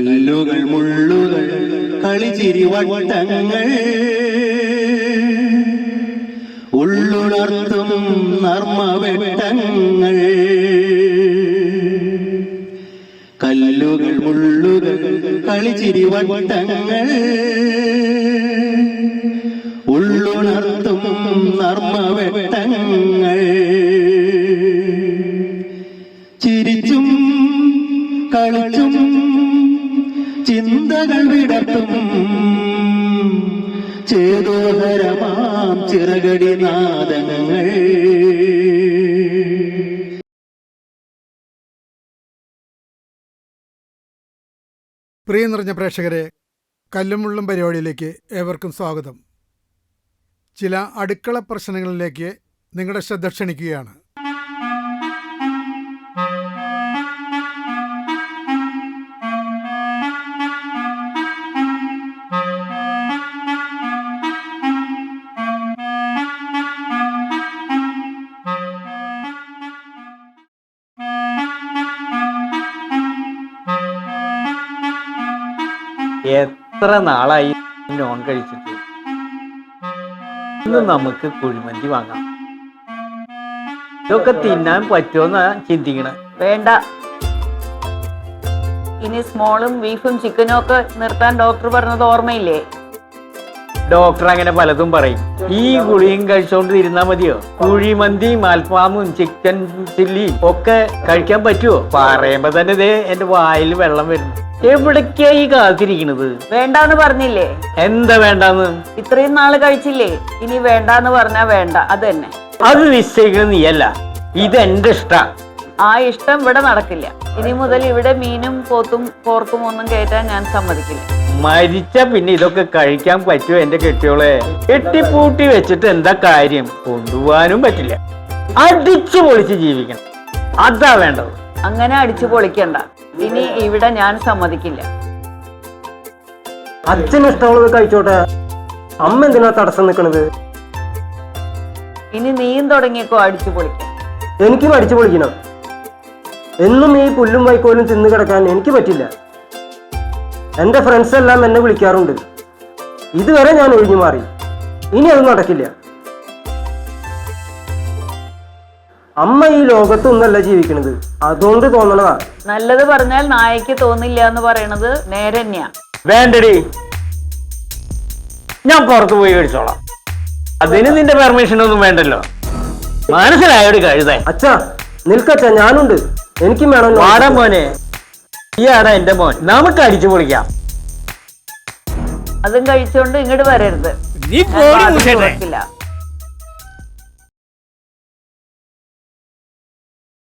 കല്ലുകൾ മുള്ളുകൾ കളിച്ചിരി വട്ടങ്ങൾ ഉള്ളുണർത്തും നർമ്മവെട്ടങ്ങൾ. കല്ലുകൾ മുള്ളുകൾ കളിച്ചിരി വട്ടങ്ങൾ ഉള്ളുണർത്തും നർമ്മവെട്ടങ്ങൾ. ചിരിച്ചും കളിച്ചും ചിന്തകൾ വിടർത്തും ചേതോഹരമാം ചിറകടിനാദങ്ങൾ. പ്രിയ നിറഞ്ഞ പ്രേക്ഷകരെ, കല്ലും മുള്ളും പരിപാടിയിലേക്ക് ഏവർക്കും സ്വാഗതം. ചില അടുക്കള പ്രശ്നങ്ങളിലേക്ക് നിങ്ങളുടെ ശ്രദ്ധ ക്ഷണിക്കുകയാണ്. എത്ര നാളായി നോൺ കഴിച്ചിട്ട്. ഇന്ന് നമുക്ക് കുഴിമന്തി വാങ്ങാം. ഇതൊക്കെ തിന്നാൻ പറ്റുമെന്നാ ചിന്തിക്കണേ. വേണ്ട, ഇനി സ്മോളും ബീഫും ചിക്കനും ഒക്കെ നിർത്താൻ ഡോക്ടർ പറഞ്ഞത് ഓർമ്മയില്ലേ? ഡോക്ടർ അങ്ങനെ പലതും പറയും. ഈ ഗുളിയും കഴിച്ചോണ്ട് ഇരുന്നാ മതിയോ? കുഴിമന്തിയും അൽഫാമും ചിക്കൻ ചില്ലിയും ഒക്കെ കഴിക്കാൻ പറ്റുമോ? പറയുമ്പോ തന്നെ ദേ എന്റെ വായിൽ വെള്ളം വരുന്നു. എവിടേക്കായി കാത്തിരിക്കണത്? വേണ്ടാന്ന് പറഞ്ഞില്ലേ? എന്താ വേണ്ടാന്ന്? ഇത്രയും നാള് കഴിച്ചില്ലേ, ഇനി വേണ്ടാന്ന് പറഞ്ഞാ വേണ്ട, അത് തന്നെ. അത് നിശ്ചയിക്കണ നീയല്ല, ഇതെന്റെ ഇഷ്ട. ആ ഇഷ്ടം ഇവിടെ നടക്കില്ല. ഇനി മുതൽ ഇവിടെ മീനും പോത്തും പോർക്കും ഒന്നും കയറ്റാൻ ഞാൻ സമ്മതിക്കില്ല. മരിച്ച പിന്നെ ഇതൊക്കെ കഴിക്കാൻ പറ്റുമോ? എന്റെ കെട്ടിയോളെ കെട്ടിപ്പൂട്ടി വെച്ചിട്ട് എന്താ കാര്യം? കൊണ്ടുപോകാനും പറ്റില്ല. അടിച്ചു പൊളിച്ച് ജീവിക്കണം, അതാ വേണ്ടത്. അങ്ങനെ അടിച്ചു പൊളിക്കണ്ട. ഇനി ഇവിടെ ഞാൻ സമ്മതിക്കില്ല. അച്ഛന് ഇഷ്ടമുള്ളത് കഴിച്ചോട്ടെ, അമ്മ എന്തിനാ തടസ്സം നിൽക്കണത്? ഇനി നീയും തുടങ്ങിയേക്കോ അടിച്ചു പൊളിക്കാൻ. എനിക്കും അടിച്ചു പൊളിക്കണം. എന്നും ഈ പുല്ലും വൈക്കോലും തിന്നു കിടക്കാൻ എനിക്ക് പറ്റില്ല. എന്റെ ഫ്രണ്ട്സ് എല്ലാം എന്നെ വിളിക്കാറുണ്ട്. ഇതുവരെ ഞാൻ ഒഴിഞ്ഞു മാറി. ഇനി അത് നടക്കില്ല. അമ്മ ഈ ലോകത്തൊന്നല്ല ജീവിക്കണത്, അതുകൊണ്ട് തോന്നണതാ. നല്ലത് പറഞ്ഞാൽ നായക്ക് തോന്നില്ല എന്ന് പറയണത് നേരെ തന്നെയാ. വേണ്ടടി, ഞാൻ പുറത്തു പോയി കഴിച്ചോളാം. അതിന് നിന്റെ പെർമിഷൻ ഒന്നും വേണ്ടല്ലോ. മനസ്സിലായോട് കഴുത. അച്ഛാ നിൽക്കച്ഛാ, ഞാനുണ്ട്, എനിക്കും വേണം. വാടാ മോനെ, ഈ ആടാ എന്റെ മോൻ, നമുക്ക് അടിച്ചു പൊളിക്കാം. അതും കഴിച്ചോണ്ട് ഇങ്ങോട്ട് വരരുത്. നീ ഞാൻ പോടി വാതിൽ മുഷേട്ടേ. തുറക്കില്ല.